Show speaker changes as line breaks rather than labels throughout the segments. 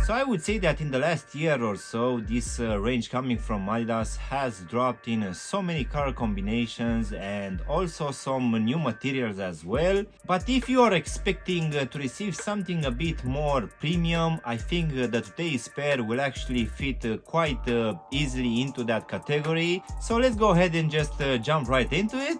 So I would say that in the last year or so, this range coming from Adidas has dropped in so many color combinations and also some new materials as well. But if you are expecting to receive something a bit more premium, I think that today's pair will actually fit quite easily into that category. So let's go ahead and just jump right into it.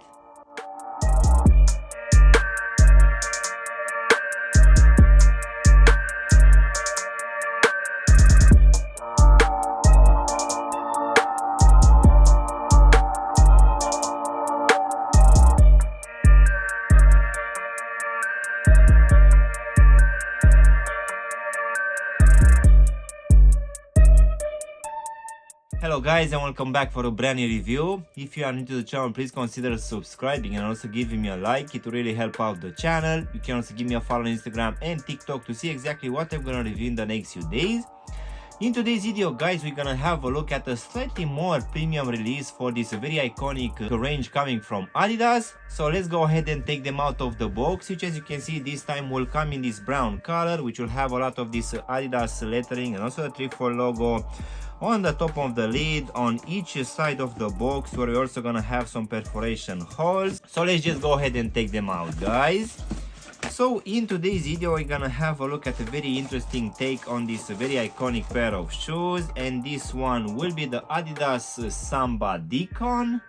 Hello guys, and welcome back for a brand new review. If you are new to the channel, please consider subscribing and also giving me a like. It will really help out the channel. You can also give me a follow on Instagram and TikTok to see exactly what I'm gonna review in the next few days. In today's video guys, we're gonna have a look at a slightly more premium release for this very iconic range coming from Adidas. So let's go ahead and take them out of the box, which as you can see this time will come in this brown color, which will have a lot of this Adidas lettering and also the 3-4 logo on the top of the lid, on each side of the box, where we're also gonna have some perforation holes. So let's just go ahead and take them out guys. So in today's video we're gonna have a look at a very interesting take on this very iconic pair of shoes, and this one will be the Adidas Samba Decon.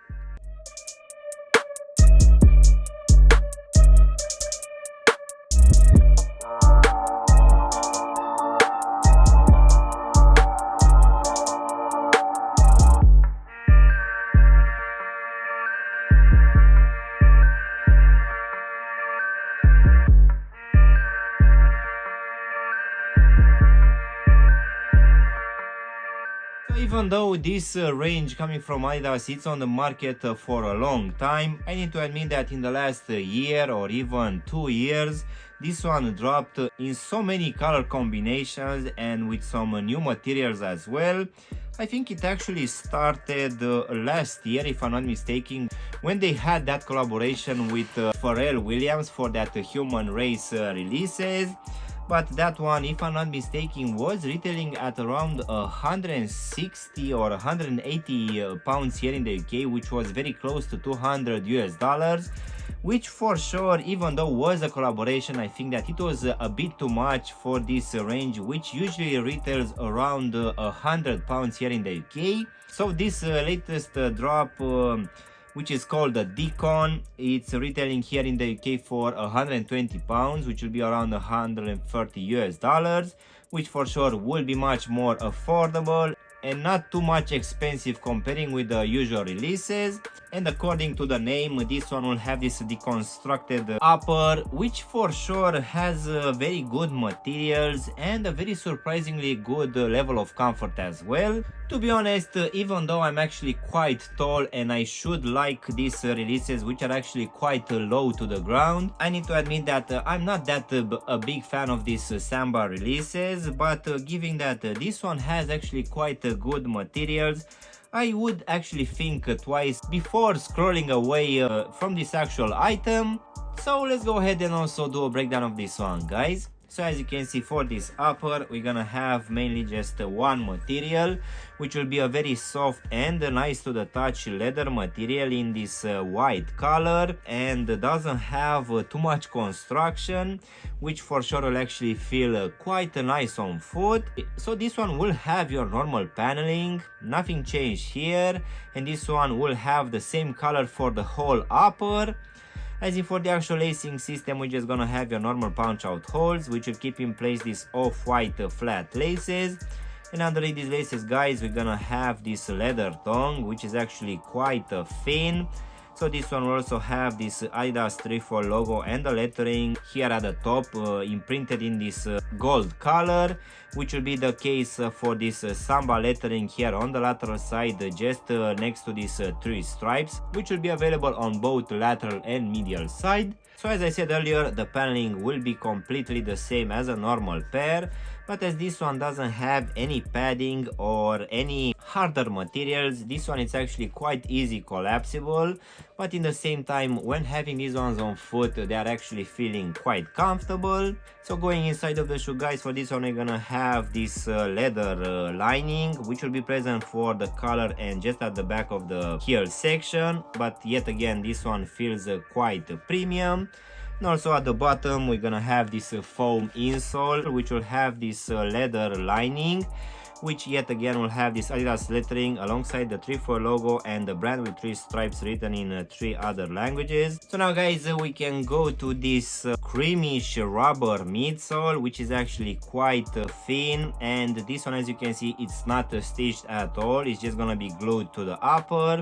Even though this range coming from Adidas it's on the market for a long time, I need to admit that in the last year or even 2 years, this one dropped in so many color combinations and with some new materials as well. I think it actually started last year, if I'm not mistaken, when they had that collaboration with Pharrell Williams for that Human Race releases. But that one, if I'm not mistaken, was retailing at around 160 or 180 pounds here in the UK, which was very close to $200, which for sure, even though was a collaboration, I think that it was a bit too much for this range, which usually retails around 100 pounds here in the UK. So this latest drop, which is called the Decon, it's retailing here in the UK for 120 pounds, which will be around $130, which for sure will be much more affordable and not too much expensive comparing with the usual releases. And according to the name, this one will have this deconstructed upper, which for sure has very good materials and a very surprisingly good level of comfort as well. To be honest, even though I'm actually quite tall and I should like these releases which are actually quite low to the ground, I need to admit that I'm not that a big fan of these Samba releases, but given that this one has actually quite good materials, I would actually think twice before scrolling away from this actual item. So let's go ahead and also do a breakdown of this one guys. So as you can see, for this upper we're gonna have mainly just one material, which will be a very soft and nice to the touch leather material in this white color, and doesn't have too much construction, which for sure will actually feel quite nice on foot. So this one will have your normal paneling, nothing changed here, and this one will have the same color for the whole upper. As in for the actual lacing system, we're just gonna have your normal punch out holes, which will keep in place these off-white flat laces. And underneath these laces guys, we're gonna have this leather tongue, which is actually quite thin. So this one will also have this Adidas 3-4 logo and the lettering here at the top imprinted in this gold color, which will be the case for this Samba lettering here on the lateral side, just next to these 3 stripes, which will be available on both lateral and medial side. So as I said earlier, the paneling will be completely the same as a normal pair, but as this one doesn't have any padding or any harder materials, this one is actually quite easy collapsible, but in the same time when having these ones on foot they are actually feeling quite comfortable. So going inside of the shoe, guys, for this one we're gonna have this leather lining, which will be present for the collar and just at the back of the heel section, but yet again this one feels quite premium. And also at the bottom we're gonna have this foam insole, which will have this leather lining, which yet again will have this Adidas lettering alongside the 3-4 logo and the brand with 3 stripes written in 3 other languages. So now, guys, we can go to this creamish rubber midsole, which is actually quite thin, and this one, as you can see, it's not stitched at all, it's just gonna be glued to the upper.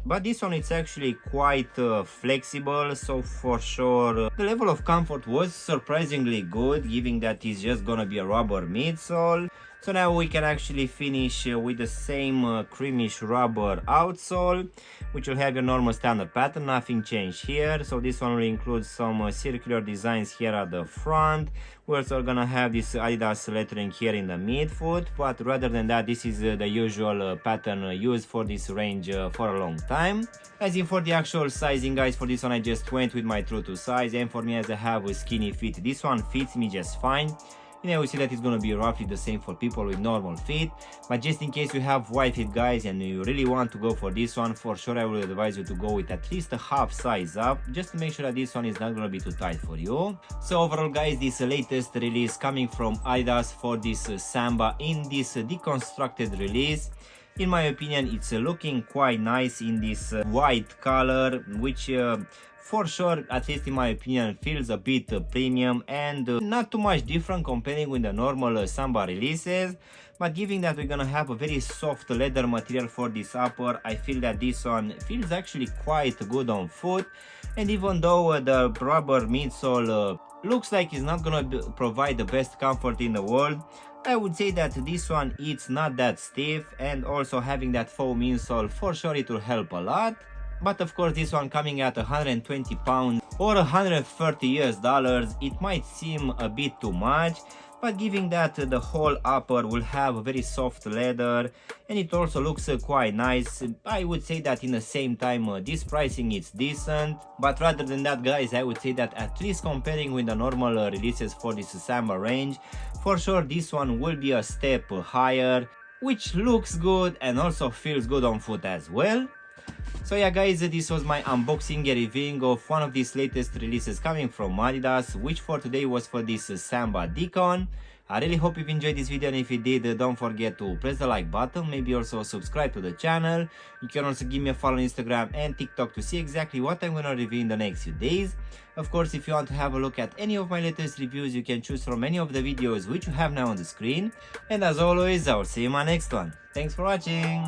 But this one it's actually quite flexible, so for sure the level of comfort was surprisingly good, given that it's just gonna be a rubber midsole. So now we can actually finish with the same creamish rubber outsole, which will have your normal standard pattern, nothing changed here. So this one will include some circular designs here at the front. We're also gonna have this Adidas lettering here in the midfoot, but rather than that, this is the usual pattern used for this range for a long time. As in for the actual sizing, guys, for this one I just went with my true to size, and for me, as I have a skinny feet, this one fits me just fine. And I will see that it's gonna be roughly the same for people with normal feet, but just in case you have wide feet, guys, and you really want to go for this one, for sure I would advise you to go with at least a half size up, just to make sure that this one is not gonna be too tight for you. So overall, guys, this latest release coming from Adidas for this Samba in this deconstructed release, in my opinion, it's looking quite nice in this white color, which for sure, at least in my opinion, feels a bit premium and not too much different comparing with the normal Samba releases. But given that we're gonna have a very soft leather material for this upper, I feel that this one feels actually quite good on foot. And even though the rubber midsole looks like it's not gonna provide the best comfort in the world, I would say that this one it's not that stiff, and also having that foam insole, for sure it will help a lot. But of course, this one coming at 120 pounds or $130, it might seem a bit too much, but given that the whole upper will have a very soft leather and it also looks quite nice, I would say that in the same time this pricing is decent. But rather than that, guys, I would say that at least comparing with the normal releases for this Samba range, for sure this one will be a step higher, which looks good and also feels good on foot as well. So yeah, guys, this was my unboxing and reviewing of one of these latest releases coming from Adidas, which for today was for this Samba Decon. I really hope you've enjoyed this video, and if you did, don't forget to press the like button, maybe also subscribe to the channel. You can also give me a follow on Instagram and TikTok to see exactly what I'm gonna review in the next few days. Of course, if you want to have a look at any of my latest reviews, you can choose from any of the videos which you have now on the screen. And as always, I'll see you in my next one. Thanks for watching!